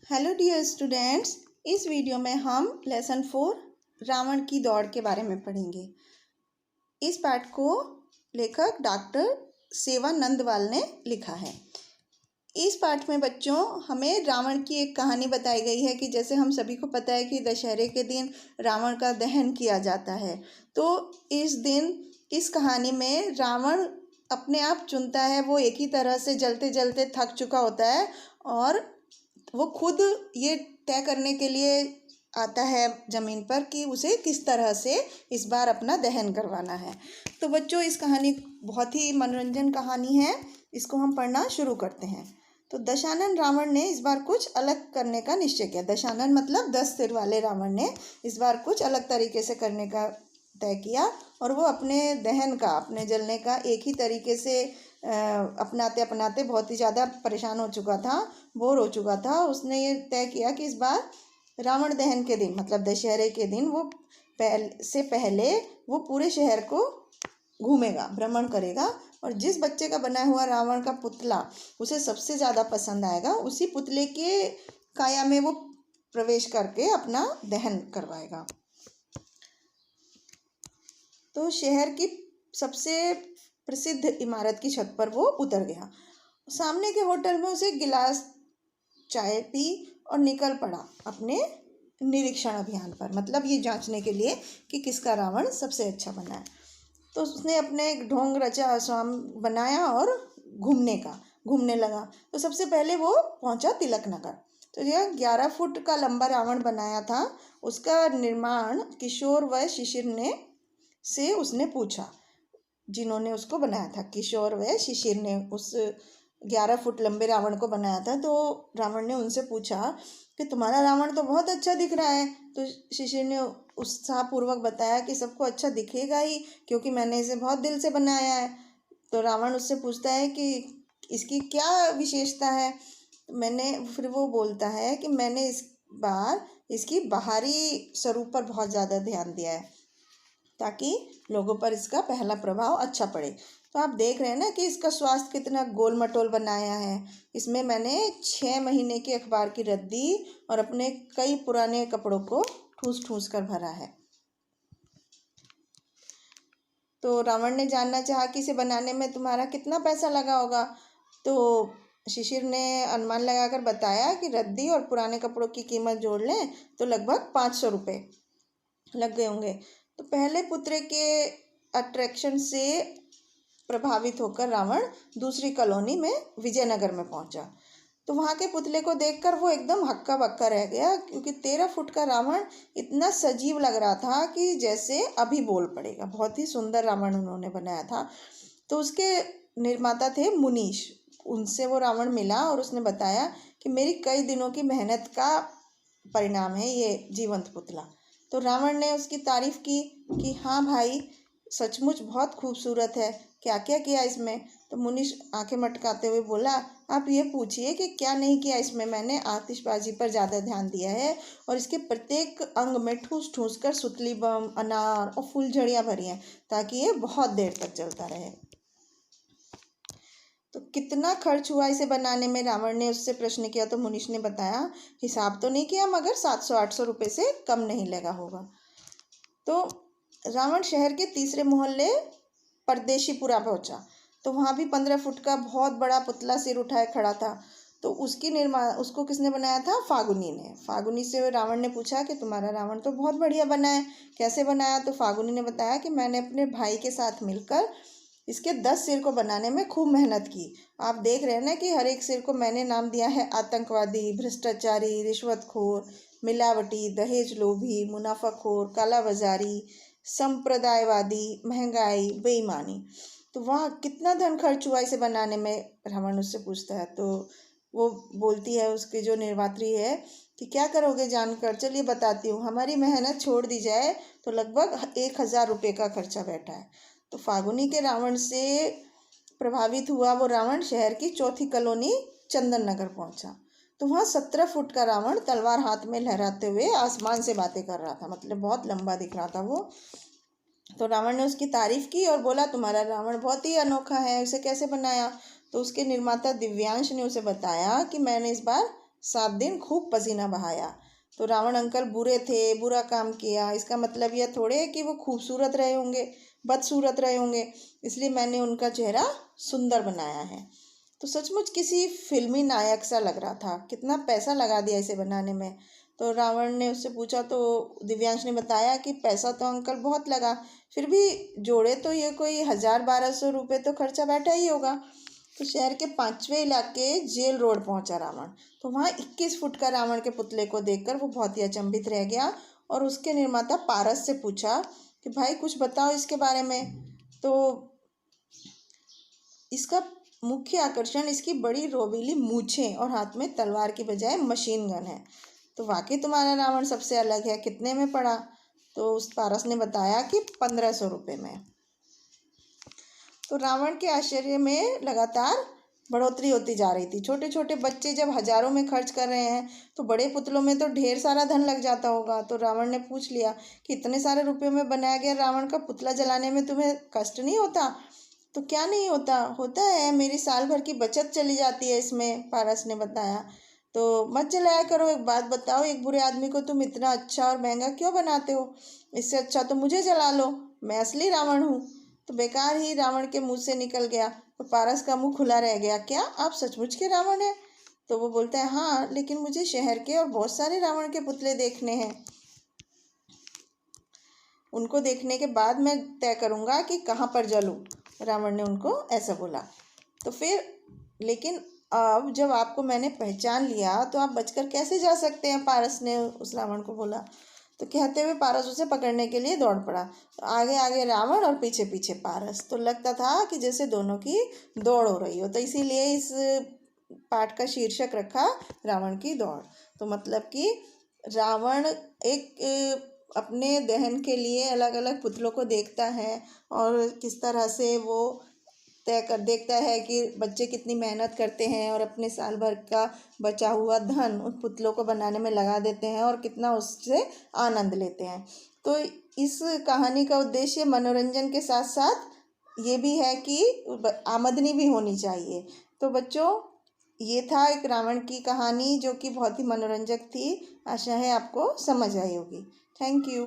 Hello dear students, इस video में हम लेसन 4 रावण की दौड़ के बारे में पढ़ेंगे। इस पाठ को लेखक डॉक्टर सेवा नंदवाल ने लिखा है। इस पाठ में बच्चों हमें रावण की एक कहानी बताई गई है कि जैसे हम सभी को पता है कि दशहरे के दिन रावण का दहन किया जाता है। तो इस दिन इस कहानी में रावण अपने आप चुनता है, वो एक ही तरह से जलते जलते थक चुका होता है और वो खुद ये तय करने के लिए आता है ज़मीन पर कि उसे किस तरह से इस बार अपना दहन करवाना है। तो बच्चों इस कहानी बहुत ही मनोरंजन कहानी है, इसको हम पढ़ना शुरू करते हैं। तो दशानन रावण ने इस बार कुछ अलग करने का निश्चय किया। दशानन मतलब 10 सिर वाले रावण ने इस बार कुछ अलग तरीके से करने का तय किया और वो अपने दहन का, अपने जलने का एक ही तरीके से अपनाते अपनाते बहुत ही ज़्यादा परेशान हो चुका था, बोर हो चुका था। उसने ये तय किया कि इस बार रावण दहन के दिन मतलब दशहरे के दिन वो पहले वो पूरे शहर को घूमेगा, भ्रमण करेगा और जिस बच्चे का बना हुआ रावण का पुतला उसे सबसे ज़्यादा पसंद आएगा, उसी पुतले के काया में वो प्रवेश करके अपना दहन करवाएगा। तो शहर की सबसे प्रसिद्ध इमारत की छत पर वो उतर गया। सामने के होटल में उसे गिलास चाय पी और निकल पड़ा अपने निरीक्षण अभियान पर, मतलब ये जांचने के लिए कि किसका रावण सबसे अच्छा बना है। तो उसने अपने एक ढोंग रचा, स्वाम बनाया और घूमने लगा। तो सबसे पहले वो पहुंचा तिलक नगर। तो यह 11 फुट का लंबा रावण बनाया था। उसका निर्माण किशोर व शिशिर ने से उसने पूछा, जिन्होंने उसको बनाया था, किशोर व शिशिर ने उस 11 फुट लंबे रावण को बनाया था। तो रावण ने उनसे पूछा कि तुम्हारा रावण तो बहुत अच्छा दिख रहा है। तो शिशिर ने उत्साहपूर्वक बताया कि सबको अच्छा दिखेगा ही, क्योंकि मैंने इसे बहुत दिल से बनाया है। तो रावण उससे पूछता है कि इसकी क्या विशेषता है। फिर वो बोलता है कि मैंने इस बार इसकी बाहरी स्वरूप पर बहुत ज़्यादा ध्यान दिया है ताकि लोगों पर इसका पहला प्रभाव अच्छा पड़े। तो आप देख रहे हैं ना कि इसका स्वास्थ्य कितना गोल मटोल बनाया है। इसमें मैंने 6 महीने के अखबार की रद्दी और अपने कई पुराने कपड़ों को ठूस ठूस कर भरा है। तो रावण ने जानना चाहा कि इसे बनाने में तुम्हारा कितना पैसा लगा होगा। तो शिशिर ने अनुमान लगाकर बताया कि रद्दी और पुराने कपड़ों की कीमत जोड़ लें तो लगभग 500 रुपये लग गए होंगे। तो पहले पुत्र के अट्रैक्शन से प्रभावित होकर रावण दूसरी कॉलोनी में विजयनगर में पहुंचा। तो वहां के पुतले को देखकर वो एकदम हक्का बक्का रह गया, क्योंकि 13 फुट का रावण इतना सजीव लग रहा था कि जैसे अभी बोल पड़ेगा। बहुत ही सुंदर रावण उन्होंने बनाया था। तो उसके निर्माता थे मुनीश। उनसे वो रावण मिला और उसने बताया कि मेरी कई दिनों की मेहनत का परिणाम है ये जीवंत पुतला। तो रावण ने उसकी तारीफ की कि हाँ भाई, सचमुच बहुत खूबसूरत है, क्या क्या किया इसमें। तो मुनीश आंखें मटकाते हुए बोला, आप ये पूछिए कि क्या नहीं किया इसमें। मैंने आतिशबाजी पर ज़्यादा ध्यान दिया है और इसके प्रत्येक अंग में ठूस ठूस कर सुतली बम, अनार और फूलझड़ियाँ भरी हैं ताकि ये बहुत देर तक चलता रहे। तो कितना खर्च हुआ इसे बनाने में, रावण ने उससे प्रश्न किया। तो मुनीश ने बताया, हिसाब तो नहीं किया मगर 700-800 रुपये से कम नहीं लगा होगा। तो रावण शहर के तीसरे मोहल्ले परदेशीपुरा पहुंचा। तो वहाँ भी 15 फुट का बहुत बड़ा पुतला सिर उठाए खड़ा था। तो उसको किसने बनाया था? फागुनी ने। फागुनी से रावण ने पूछा कि तुम्हारा रावण तो बहुत बढ़िया बना है, कैसे बनाया? तो फागुनी ने बताया कि मैंने अपने भाई के साथ मिलकर इसके 10 सिर को बनाने में खूब मेहनत की। आप देख रहे हैं ना कि हर एक सिर को मैंने नाम दिया है आतंकवादी, भ्रष्टाचारी, रिश्वतखोर, मिलावटी, दहेज लोभी, मुनाफाखोर, काला बाजारी, संप्रदायवादी, महंगाई, बेईमानी। तो वहाँ कितना धन खर्च हुआ इसे बनाने में, रावण उससे पूछता है। तो वो बोलती है, उसकी जो निर्मात्री है, कि क्या करोगे जानकर? चलिए बताती हूँ। हमारी मेहनत छोड़ दी जाए तो लगभग 1000 रुपये का खर्चा बैठा है। तो फागुनी के रावण से प्रभावित हुआ वो रावण शहर की चौथी कॉलोनी चंदन नगर पहुंचा। तो वहाँ 17 फुट का रावण तलवार हाथ में लहराते हुए आसमान से बातें कर रहा था, मतलब बहुत लंबा दिख रहा था वो। तो रावण ने उसकी तारीफ की और बोला, तुम्हारा रावण बहुत ही अनोखा है, इसे कैसे बनाया? तो उसके निर्माता दिव्यांश ने उसे बताया कि मैंने इस बार 7 दिन खूब पसीना बहाया। तो रावण अंकल बुरे थे, बुरा काम किया, इसका मतलब यह थोड़े है कि वो खूबसूरत रहे होंगे, बदसूरत रहे होंगे, इसलिए मैंने उनका चेहरा सुंदर बनाया है। तो सचमुच किसी फिल्मी नायक सा लग रहा था, कितना पैसा लगा दिया इसे बनाने में। तो रावण ने उससे पूछा, तो दिव्यांश ने बताया कि पैसा तो अंकल बहुत लगा, फिर भी जोड़े तो ये कोई 1000-1200 रुपये तो खर्चा बैठा ही होगा। तो शहर के 5वें इलाके जेल रोड पहुंचा रावण। तो वहाँ 21 फुट का रावण के पुतले को देखकर वो बहुत ही अचंभित रह गया और उसके निर्माता पारस से पूछा कि भाई कुछ बताओ इसके बारे में। तो इसका मुख्य आकर्षण इसकी बड़ी रोबीली मूछें और हाथ में तलवार की बजाय मशीन गन है। तो वाकई तुम्हारा रावण सबसे अलग है, कितने में पड़ा? तो उस पारस ने बताया कि 1500 रुपये में। तो रावण के आश्चर्य में लगातार बढ़ोतरी होती जा रही थी। छोटे छोटे बच्चे जब हजारों में खर्च कर रहे हैं तो बड़े पुतलों में तो ढेर सारा धन लग जाता होगा। तो रावण ने पूछ लिया कि इतने सारे रुपयों में बनाया गया रावण का पुतला जलाने में तुम्हें कष्ट नहीं होता? तो क्या नहीं होता? होता है, मेरी साल भर की बचत चली जाती है इसमें, पारस ने बताया। तो मत जलाया करो। एक बात बताओ, एक बुरे आदमी को तुम इतना अच्छा और महंगा क्यों बनाते हो? इससे अच्छा तो मुझे जला लो, मैं असली रावण हूँ। तो बेकार ही रावण के मुंह से निकल गया। तो पारस का मुंह खुला रह गया, क्या आप सचमुच के रावण हैं? तो वो बोलता है, हाँ, लेकिन मुझे शहर के और बहुत सारे रावण के पुतले देखने हैं। उनको देखने के बाद मैं तय करूँगा कि कहाँ पर जलूँ। रावण ने उनको ऐसा बोला। तो फिर लेकिन अब जब आपको मैंने पहचान लिया तो आप बचकर कैसे जा सकते हैं? पारस ने उस रावण को बोला। तो कहते हुए पारस उसे पकड़ने के लिए दौड़ पड़ा। तो आगे आगे रावण और पीछे पीछे पारस। तो लगता था कि जैसे दोनों की दौड़ हो रही हो। तो इसीलिए इस पाठ का शीर्षक रखा रावण की दौड़। तो मतलब कि रावण एक अपने दहन के लिए अलग अलग पुतलों को देखता है और किस तरह से वो तय कर देखता है कि बच्चे कितनी मेहनत करते हैं और अपने साल भर का बचा हुआ धन उन पुतलों को बनाने में लगा देते हैं और कितना उससे आनंद लेते हैं। तो इस कहानी का उद्देश्य मनोरंजन के साथ साथ ये भी है कि आमदनी भी होनी चाहिए। तो बच्चों, ये था एक रावण की कहानी जो कि बहुत ही मनोरंजक थी। आशा है आपको समझ आई होगी। Thank you.